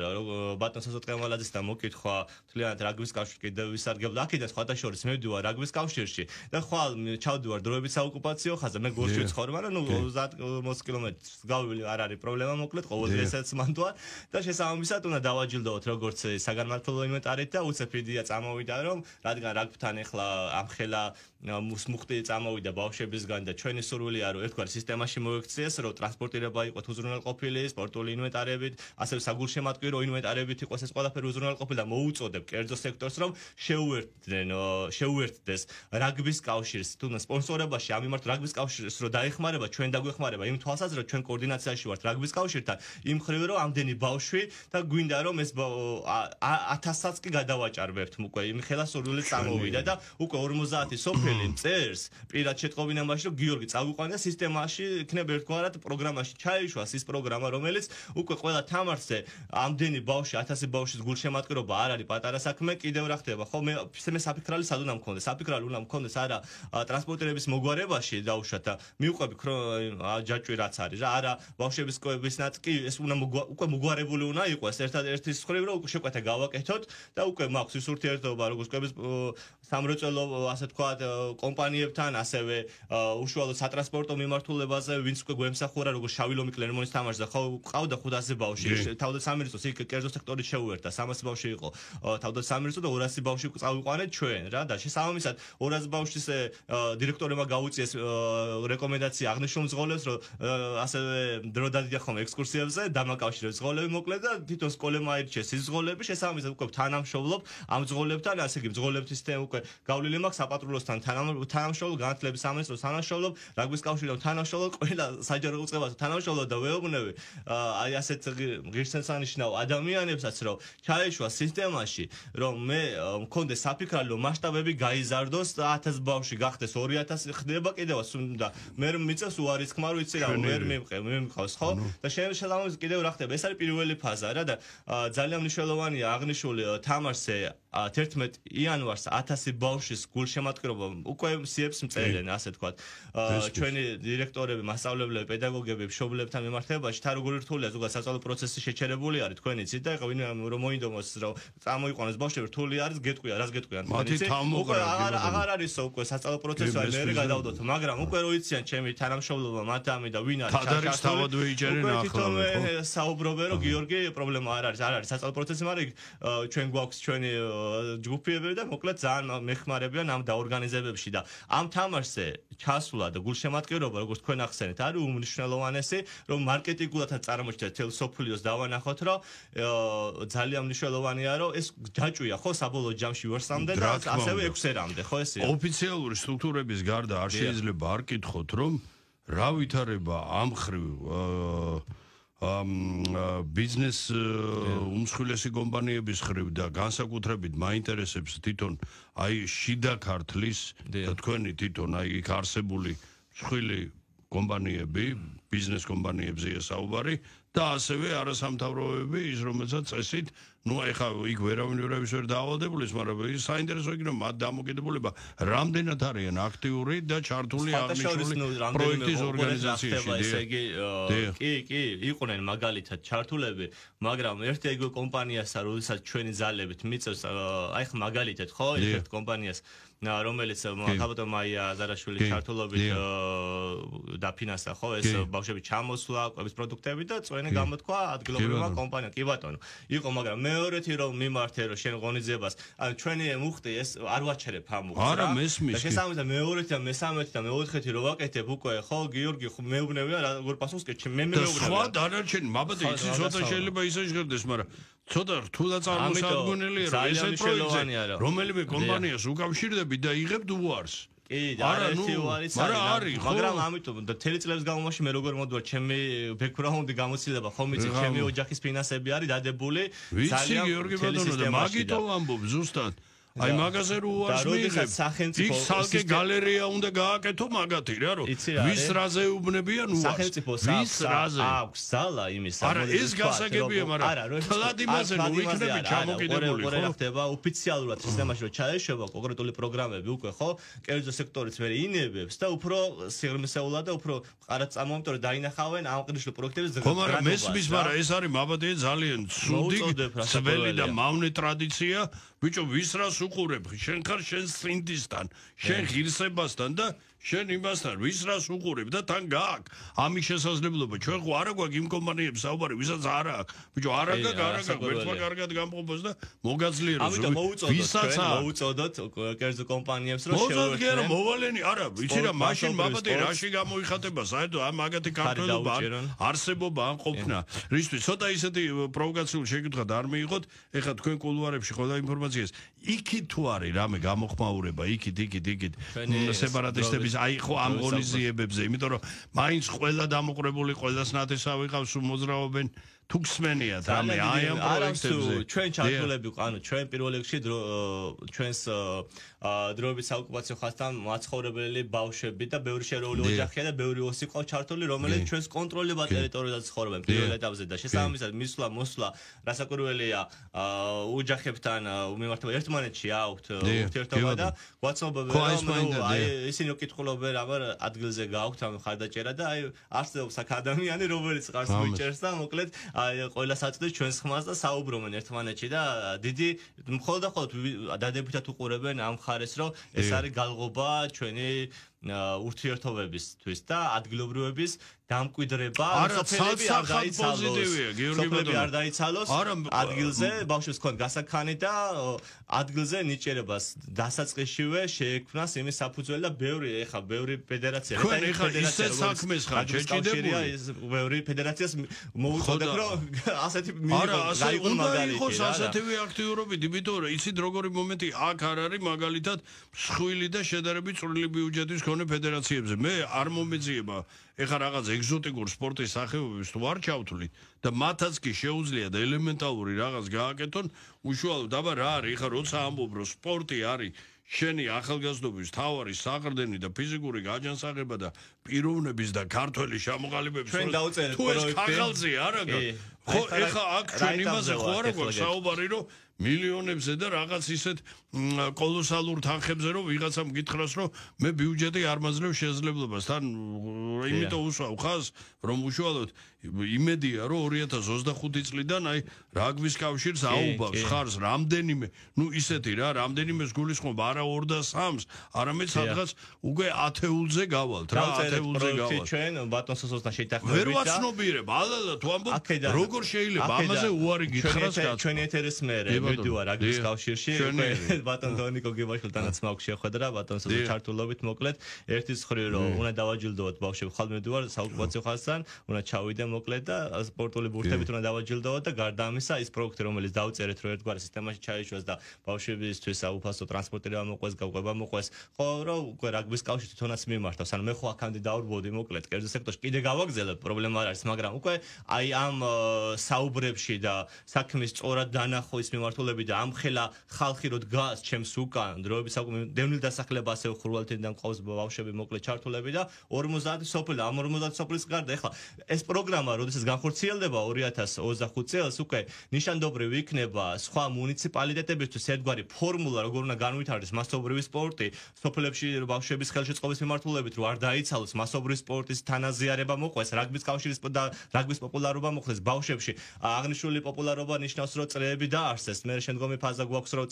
ბატონ სასოწყემალაძის და მოკითხვა თლიანად რაგბის კავშირში კიდევ ვისარგებლო აქედან სხვათა შორის მივდივარ რაგბის კავშირში და ხვალ ჩავდივარ დროებით საოკუპაციო ხაზზე მე გორში ვცხოვრობ მაგრამ 30 კილომეტრს გავივილი არ არის პრობლემა მოკლედ ყოველდღე ესაც მანდვა და შესაბამისად უნდა დავაჯილდოთ როგორც საგანმანათლებლო ინვენტარით და უცებიდია წამოვიდა რომ რადგან რაგბთან ეხლა ამხელა მუხტი წამოვიდა ბავშვებისგან და ჩვენი სურვილია რომ ერთგვარ სისტემაში მოექციეს რომ ტრანსპორტირება იყოს უზრუნველყოფილი სპორტული ინვენტარებით ასევე საგულშემატკივრო ინვენტარებით იყოს ეს ყველაფერი უზრუნველყოფილი და მოუწოდებ კერძო სექტორს რომ შეუერთდეს რაგბის კავშირს თუნდაც სპონსორებაში ამ მიმართ რაგბის კავშირს რომ დაეხმარება ჩვენ დაგვეხმარება იმ თვალსაზრისით ჩვენ კოორდინაციაში ვართ რაგბის კავშირთან იმ მხრივ რომ ამდენი ბავშვი და გვინდა რომ ეს 1000-საც კი გადავაჭარბებთ უკვე იმ ხელა სურვილი წამოვიდა და უკვე 50 სოფელი წერს პირად შეტყობინებაში რომ გიორგი წაგვიყვანე და სისტემაში იქნება ერთგვარად პროგრამაში ჩაიშვას ის პროგრამა რომელიც უკვე ყველა თამაშზე ამდენი ბავშვი 1000 ბავშვის გულშემატკივრობა არ არის პატარა საქმე კიდევ რა ხდება ხო მე საფიქრალი სად უნდა მქონდეს საფიქრალი უნდა მქონდეს არა ტრანსპორტირების მოგვარებაში დაუშვათ და მივყვები ჯაჭვი რაც არის რა არა ბავშვების კოებისნაც კი ეს უნდა უკვე მოგვარებული უნდა იყოს ერთადერთის მხრივ რომ შეკვეთა გავაკეთოთ და უკვე მაქვს ის ურთიერთობა როგორც კოების სამრეწველო ასე თქვა კომპანიებთან ასევე უშუალოდ სატრანსპორტო მიმართულებაზე ვინც უკვე გვემსახურა როგორც შავი ლომი კლერმონის თამაშზე ხო ყავდა 500 ბავშვი თავდაცამერიცოს იქ კერძო სექტორი შეუერთდა 300 ბავშვი იყო თავდაცამერიცო და 200 ბავშვი წავიყვანეთ ჩვენ რა და შესაბამისად 200 ბავშვის დირექტორებმა გაუწიეს რეკომენდაცია აღნიშნულ მძღოლებს რომ ასევე დრო დადიან ხომ ექსკურსიებზე დამაკავშირებს მძღოლები მოკლედ და თვითონ სკოლებმა აირჩიეს ის მძღოლები შესაბამისად უკვე თანამშრომლობ ამ მძღოლებთან ასე იგი მძღოლებების სისტემა უკვე გავლილი მაქვს საპატრულოსთან თანამშრომლობ განათლების სამინისტროს თანამშრომლობ რაგბის კავშირთან თანამშრომლობ ყველა საჯარო უწყებასთან თანამშრომლობ და ვეუბნები აი ასეთ ღირსშესანიშნავ ადამიანებსაც რომ ჩაეშვა სისტემაში რომ მე მქონდეს საფიქრალი რომ მასშტაბები გაიზარდოს 1000 ბავშვი გახდეს 2000 ხდება კიდევაც და მე მიწევს უარისხმა რომ იცი რა ვერ მიმყავს ხო და შესაბამისად კიდევ რა ხდება ეს არის პირველი ფაზა რა და ძალიან მნიშვნელოვანია აღნიშნული თამაშზე 11 იანვარს 1000 ბავშვის გულშემატკივრობა უკვე CF-ს მწერენ ასე თქვათ ჩვენი დირექტორები მასწავლებლები პედაგოგები მშობლებთან მიმართებაში თა როგორი რთულია ზოგადად სასწავლო პროცესი შეჩერებული არის თქვენ იცით და ეხლა ვინ რომ მოინდომოს რომ წამოიყვანოს ბავშვები რთული არის გეტყვია რას გეტყვიან უკვე აღარ არის უკვე სასწავლო პროცესი არის მე გადავდოთ მაგრამ უკვე რო იციან ჩემი თანამშრომლობა მათამი და ვინ არის თადარიგს თავად ვეიჭერენ ახლა საუბრობენ რომ გიორგი პრობლემა არ არის სასწავლო პროცესი მაგრამ ჩვენ გვაქვს ჩვენი ჯგუფები და მოკლედ ძალიან მეხმარებიან ამ დაორგანიზებებში და ამ თამაშზე ჩასვლა და გულშემატკივრობა როგორც თქვენ ახსენეთ არის უმნიშვნელოვანესი რომ მარკეტინგულადაც წარმოჩნდეს თელ სოფლიოს დავანახოთ რომ ძალიან მნიშვნელოვანია რომ ეს ჯაჭვია ხო საბოლოო ჯამში ვერსამდე და ასევე 6-ამდე ხო ესეა ოფიციალური სტრუქტურების გარდა არ შეიძლება არ კითხოთ რომ რა ვითარება ამ ხრივ ბიზნეს უმსხვილესი კომპანიების ხრივ და განსაკუთრებით მაინტერესებს თვითონ აი შიდა ქართლის და თქვენი თვითონ აი იქ არსებული მსხვილი კომპანიები ბიზნეს კომპანიებზეა საუბარი და ასევე არასამთავროებები ის რომელსაც წესით ნუ ეხა იქ ვერავის ვერ დაავადებულის, მაგრამ ის საინტერესო იქნება მათ დამოკიდებულება რამდენად არიან აქტიური და ჩართული აღნიშნული პროექტის ორგანიზაციაში. ესე იგი, კი, იყვნენ მაგალითად ჩართულები, მაგრამ ერთ-ერთ კომპანიასა, როდესაც ჩვენი ძალებით მიწევს, აი ხ მაგალითად ხო, ერთ კომპანიას რომელიც ხალხო მაია ზარაშვილის ჩართულობით დაფინანსა ხო ეს ბავშვები ჩამოსვლა, კვების პროდუქტები და წვენი გამოთქვა ადგილობრივმა კომპანიამ. კი ბატონო. იყო, მაგრამ მეორეთი რომ მიმართე რომ შენ ღონისძიებას, ანუ ჩვენი მუხტი ეს არ ვაჩერებ ამ მუხტს. არა, მესმის. და შესაბამისად მეორეთი და მესამეთი და მეოთხეთი რო ვაკეთებ უკვე ხო, გიორგი მეუბნებია როგორ პასუხს კეთე, მე მეუბნებია. სხვა დანარჩენი, მაბადე იცი ცოტა შეიძლება ისე ჟღერდეს, მაგრამ ცოტა რთულად წარმოსადგმელია რომ ესეთ პროექტზე რომელიმე კომპანიას უკავშირდები და იღებ უარს. კი, არა, ერთი უარიც არის, მაგრამ ამიტომ და თელი წლების განმავლობაში მე როგორ მოდვარ ჩემი ბექგრაუნდი გამოცდილება ხომ იცი, ჩემი ოჯახის ფინანსები არის დადებული ძალიან გიორგი ბატონო და მაგითო ამბობ ზუსტად. აი მაგაზე რო უარს მიიღებ. იქ სალკე გალერეა უნდა გააკეთო მაგათი რა რომ ვის რაზე უბნებიან უარს. სახელმწიფოს აქვს ძალა იმის არა ეს გასაგებია, მაგრამ თლად იმაზე რომ იქნები ჩამოკიდებული ხო? რა ხდება ოფიციალურად სისტემაში რომ ჩაეშვება კონკრეტული პროგრამები უკვე ხო? კერძო სექტორიც მე ინებებს და უფრო სიღრმისეულად და უფრო ყარად წამოამტორო დაინახავენ ამ ყრიშლ პროექტების გრანტობას. ხო, მაგრამ მესმის, მაგრამ ეს არის მაბადე ძალიან ცუდი, ძველი და მავნე ტრადიცია. ბიჭო, ვის რას უყურებ? შენ ხარ შენ სინდისთან, შენ ღირსებასთან და შენ იმასთან, ვის რას უყურებ და თან გააკ. ამის შესაძლებლობა ჩვენ ხო არა გვაქვს იმ კომპანიებს საუბარი, ვისაც არ აქვს. ბიჭო, არ აქვს, ერთმა კარგად გამყოფოს და მოგაძლიეროს. ამიტომ მოუწოდოთ კერძო კომპანიებს რომ შეუერთდნენ. მოვალენი, არა, იცი რა, მაშინ მაბადე რაში გამოიხატება საერთოდ ამ მაგათი ქართველობა არსებობა ან ყოფნა. რისთვის ცოტა ისეთი პროვოკაციული შეკითხვა არ მიიღოთ, ეხლა თქვენ კულუარებში ყველა ინფორმაციას იქით თუ არის რამე გამოხმაურება, იქით სეპარატისტების აი ხო ამ ღონისძიებებზე, იმიტომ რომ მაინც ყველა დამოყრებული, ყველას ნათესავი ყავს, მოძრაობენ თუ გსმენიათ რამე აი ამ პროექტებზე. ჩვენ ჩართულები ანუ ჩვენ პირველ რიგში ჩვენს დროებით საოკუპაციო ხაზთან მაცხოვრებელი ბავშვები და ბევრი შერეული ოჯახია და ბევრი ოსი ყავს ჩართული, რომელიც ჩვენს კონტროლებად ტერიტორიაზე ცხოვრობენ პირველ ეტაპზე და შესაბამისად მისვლა მოსვლა რასაკვირველია ოჯახებთან მიმართება ერთმანეთში აქვთ ურთიერთობა და გვაცნობებია რომ აი ისინი უკითხულობენ აბა ადგილზე გააქვთ ამ ხარდაჭერა და აი არსებობს აქ ადამიანი რომელიც ყავს მიჭერს და მოკლედ აი ყველა საწდეს ჩვენს ხმას და საუბრობენ ერთმანეთში და დიდი მხოლოდ და მხოლოდ დადებითად უყურებენ ამ ხარეს რომ ეს არის გალღობა ჩვენი ურთიერთობებისთვის და ადგილობრივების დამკვიდრება სოფლები არ დაიცალოს ადგილზე ბავშვებს ქონდა გასაქანი და ადგილზე ნიჭიერებას დასაწყისშივე შეექმნას იმის საფუძველი და ბევრი ფედერაცია თქვენ ეხლა ისეთ საქმეს ხარ შეჭიდებული ბევრი ფედერაციას მოუწოდეთ რომ ასეთი გაიყო მაგალითი იყოს ასეთივე აქტიურობით იმიტომ რომ იცით როგორი მომენტი აქ არ არის მაგალითად მსხვილი და შედარებით წვრილი ბიუჯეტის მქონე ფედერაციებზე მე არ მომეძიება ეხლა რაღაც ეგზოტიკურ სპორტის სახეობებს თუ არ ჩავთვლით და მათაც კი შეუძლიათ ელემენტარული რაღაც გააკეთონ უშუალოდ აბა რა არის ეხლა როცა ამბობ რომ სპორტი არის შენი ახალგაზრდობის თავარი საყრდენი და ფიზიკური გაჯანსაღება და პიროვნების და ქართველი შემოყალიბების ჩვენ დავწერეთ პროექტი ქაღალზე არა ხო ეხლა აქ ჩვენ იმაზე ხო არა გვაქვს საუბარი რომ მილიონებზე და რაღაც ისეთ კოლოსალურ თანხებზე რომ ვიღაცამ გითხრას რომ მე ბიუჯეტი არ მაძლევ შესაძლებლობას თან იმიტომ უსვავ ხაზს რომ უშუალოდ იმედია რომ 2025 წლიდან აი რაგბის კავშირს აუბავს ხარს რამდენიმე ნუ ისეთი რა რამდენიმეს გულისხმობა არა 2 და 3-ს არამედ სადღაც უკვე ათეულზე გავალთ რა ათეულზე გავალთ ჩვენ ბატონ სოსოსთან შეთანხმებით ვერ ვაცნობიერებ ალალა თუ ამბობ როგორ შეიძლება ამაზე უარი გითხრას კაცო ჩვენი ეთერის მერე მიდივარ რაგბის კავშირში ბატონ დონიკო გებაშვილთანაც მაქვს შეხვედრა ბატონ სოსოს ჩართულობით მოკლედ ერთის ხრი რომ უნდა დავაჯილდოთ ბავშვები ხალ მიდივარ საოკუპაციო ხაზთან უნდა ჩავიდე მოკლედ და სპორტული ბურთებით უნდა დავაჯილდოთ და გარდა ამისა ის პროექტი რომელიც დავწერეთ რომ ერთგვარი სისტემაში ჩაიშვას და ბავშვებისთვის უფასო ტრანსპორტი მოყვეს გაყვება მოყვეს ხო რომ უკვე რაგბის კავშირი თვითონაც მიმართავს ანუ მე ხო აქამდე დავრბოდი მოკლედ კერძო სექტორში კიდე გავაგზელებ პრობლემა არ არის მაგრამ უკვე აი ამ საუბრებში და საქმის სწორად დანახვის მიმართულებით და ამ ხელა ხალხი რო დგას ჩემს უკან დროების საკუთარ დევნილ დასახლება ასევე ხურვალთიდან ყავს ბავშვები მოკლედ ჩართულები და 50 სოფელი ამ 50 სოფლის გარდა ეხლა ეს პროგრამა როდესაც განხორციელდება 2025 წელს უკვე ნიშანდობრივ იქნება სხვა მუნიციპალიტეტებისთვის ერთგვარი ფორმულა როგორ უნდა განვითარდეს მასობრივი სპორტი სოფლებში ბავშვების ხელშეწყობის მიმართულებით რომ არ დაიცალოს მასობრივი სპორტის თანაზიარება მოყვეს რაგბის კავშირის და რაგბის პოპულარობა მოხდეს ბავშვებში აღნიშნული პოპულარობა ნიშნავს რომ წრეები დაარსეს მე შემდგომი ფაზა გვაქვს რომ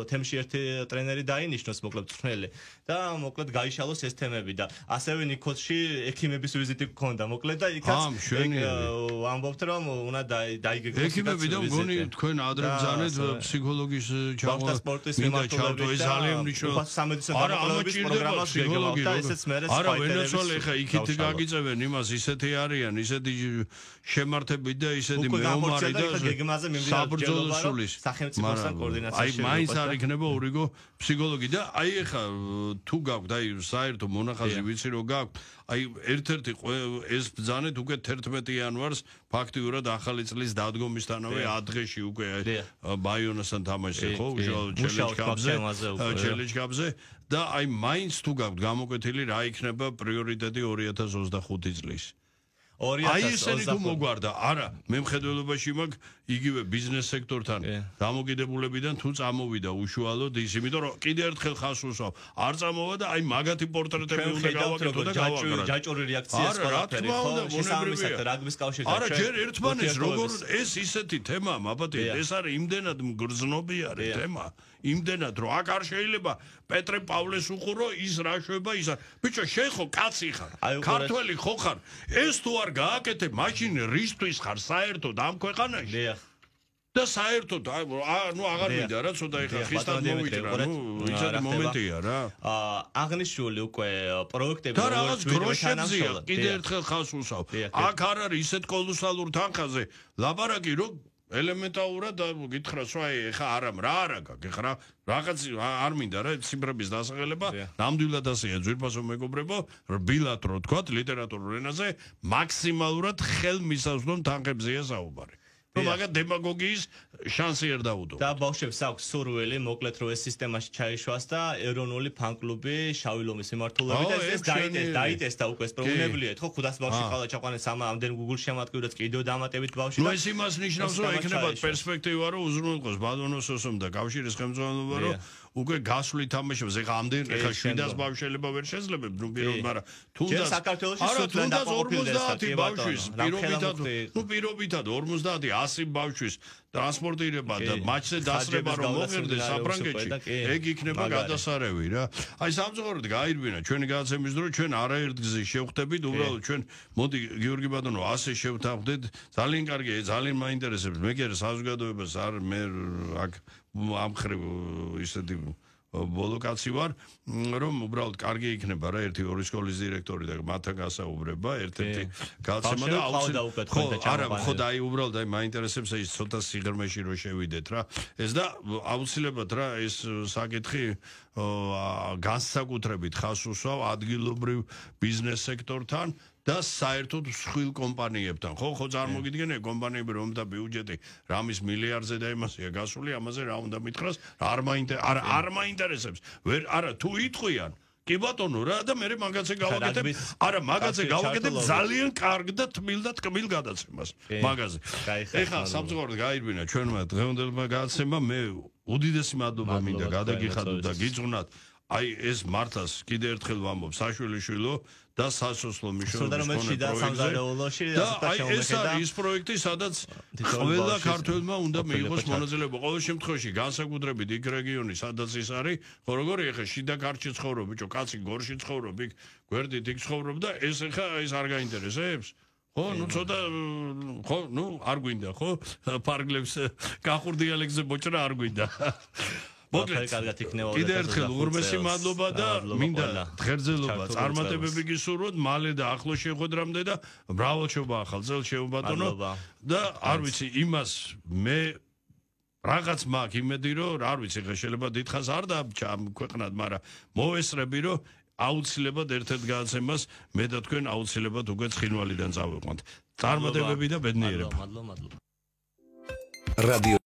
თემში ერთი ტრენერი დაინიშნოს მოკლედ წვრთნელი და მოკლედ გაიშალოს ეს თემები და ასევე ნიქოზში ექიმების ვიზიტი გქონდა მოკლედ და იქაც ამბობთ რომ უნდა დაიგეგმოს ექიმები და მგონი თქვენ ადრე ბრძანეთ ფსიქოლოგის ჩაღვა სპორტის მიმართულებით ეს ძალიან მნიშვნელოვანია სამედიცინო განყოფილების პროგრამას გეგმავთ და ესეც მერე არა ვენესუელა ეხა იქით გაგიწევენ იმას ისეთი არიან ისეთი შემართებით და ისეთი მეომარი და გეგმაზე მიმდინარეობს სახელმწიფოსთან კოორდინაციაში აი მაინც არ იქნება ურიგო ფსიქოლოგი და აი ეხა თუ გაქვთ აი საერთო მონახაზი ვიცი რომ გაქვთ აი ერთ-ერთი ეს ბრძანეთ უკვე 11 იანვარს ფაქტიურად ახალი წლის დადგომისთანავე ადრეში უკვე ბაიონასთან თამაშზე ხო ჩელენჯ-კაპზე და აი მაინც თუ გაქვთ გამოკვეთილი რა იქნება პრიორიტეტი 2025 წლის აი ესენი თუ მოგვარდა არა მე მხედველობაში მაქვს იგივე ბიზნეს სექტორთან დამოკიდებულებიდან თუ წამოვიდა უშუალოდ ის იმიტომ რომ კიდე ერთხელ ხას უსვავ არ წამოვა და აი მაგათი პორტრეტები უნდა გავაკეთო და გავაკეთო ჯაჭვური რეაქცია ყველაფერი ხო შესაბამისად რაგბის კავშირთან არა ჯერ ერთმანეთს როგორ ეს ისეთი თემაა მაბათი ეს არის იმდენად მგრძნობიარე თემა იმდენად რომ აქ არ შეიძლება პეტრე პავლეს უყურო ის რა შვება ის ბიჭო შენ ხო კაცი ხარ ქართველი ხო ხარ ეს თუ არ გააკეთე მაშინ რისთვის ხარ საერთოდ ამ ქვეყანაში და საერთოდ ნუ აღარ მინდა რა ცოტა ეხა ხისტად მოვიჭრა ნუ ისეთი მომენტია რა აღნიშნული უკვე პროექტები და რაღაც გროშებზია კიდე ერთხელ ხას უსავ აქ არ არის ისეთ კოლოსალურ თანხაზე ლაბარაკი რომ ელემენტარულად გითხრას რომ აი ეხა რა არა გაქვს ეხა რაღაც არ მინდა რა ციფრების დასახელება ნამდვილად ასეა ძვირფასო მეგობრებო რბილად რო თქვა ლიტერატურულ ენაზე მაქსიმალურად ხელმისაწვდომ თანხებზეა საუბარი რომ მაგა დემაგოგიის შანსი არ დაუდო. და ბავშვებს აქვს სურვილი, მოკლედ რომ ეს სისტემაში ჩაიშვას და ეროვნული ფან-კლუბი შავი ლომის მიმართულებით და ეს დაიტესტა უკვე პრობლემებლიეთ, ხო, 500 ბავშვი ყალა ჩაყვანეს ამდენ Google შემატკივრად კიდევ დამატებით ბავშვი. ნუ ეს იმას ნიშნავს, რომ ექნება პერსპექტივა, რომ უზრუნველყოს ბადონოსოსომ და კავშირის ხელმძღვანელობა, რომ უკვე გასვლით თამაშობს, ეხა ამდენ ეხა 700 ბავშველება ვერ შეძლებებ, ნუ პირველ, მაგრამ თუნდაც საქართველოში სულთან დაყოფილდეს 50 ბავშვის პირობითად 50 100 ბავშვის ტრანსპორტირება და მაჩზე დასრება რომ მოხერდეს საფრანგეთში ეგ იქნება გადასარევი რა აი სამწუხაროდ გაირბინა ჩვენი გადაცემის დრო ჩვენ არაერთ გზის შევხვდებით უბრალოდ ჩვენ მოდი გიორგი ბატონო ასე შევთანხმდეთ ძალიან კარგია ძალიან მაინტერესებს მე კი საზოგადოებას არ მე აქ ამხრივ ისეთი ბოლო კაცი ვარ რომ უბრალოდ კარგი იქნება რა ერთი ორი სკოლის დირექტორი და მათთან გასაუბრება ერთ-ერთი გაცემა და აუცილებლად არა ხო და აი უბრალოდ აი მაინტერესებს ის ცოტა სიღრმეში რო შევიდეთ რა ეს და აუცილებლად რა ეს საკითხი განსაკუთრებით ხას უსვავ ადგილობრივ ბიზნეს სექტორთან და საერთოდ მსხვილ კომპანიებთან ხო წარმოგიდგენია კომპანიები რომ და ბიუჯეტი რამის მილიარდზე და იმასია გასული ამაზე რა უნდა მითხრას არ მაინტერესებს ვერ არა თუ იტყვიან კი ბატონო რა და მე მაგაზე გავაკეთებ არა მაგაზე გავაკეთებ ძალიან კარგ და თმილ და თკმილ გადაცემას მაგაზე ეხლა სამწუხაროდ გაირბინა ჩვენმა დღევანდელმა გადაცემამ მე უდიდესი მადლობა მინდა გადაგიხადოთ და გიძღვნათ აი ეს მართლაც კიდე ერთხელ ვამბობ საშვილიშვილო და სასოსლო მნიშვნელობის პროექტი და აი ეს არის ის პროექტი სადაც ყველა ქართველმა უნდა მიიღოს მონაწილეობა ყოველ შემთხვევაში განსაკუთრებით იქ რეგიონი სადაც ის არის ხო როგორი ეხა შიდა ქართლში ცხოვრობ ბიჭო კაცი გორში ცხოვრობ იქ გვერდით იქ ცხოვრობ და ეს ეხა ეს არ გაინტერესებს ხო ნუ ცოტა ხო ნუ არ გვინდა ხო პარგლებს გახურდიალექსზე ბოჭრა არ გვინდა კიდე ერთხელ უღრმესი მადლობა და მინდა ღერძელობა წარმატებები გისურვოთ მალე და ახლო შეხვედრამდე და მრავალშობა ახალ წელს შეუბატონო და არ ვიცი იმას მე რაღაც მაქვს იმედი რომ არ ვიცი ხა შეიძლება დიდხანს არ დააბჭა ამ ქვეყნად მაგრამ მოვესწრები რომ აუცილებლად ერთ-ერთ გადაცემას მე და თქვენ აუცილებლად უკვე ცხინვალიდან წავიყვანთ წარმატებები და ბედნიერება. მადლობა. რადიო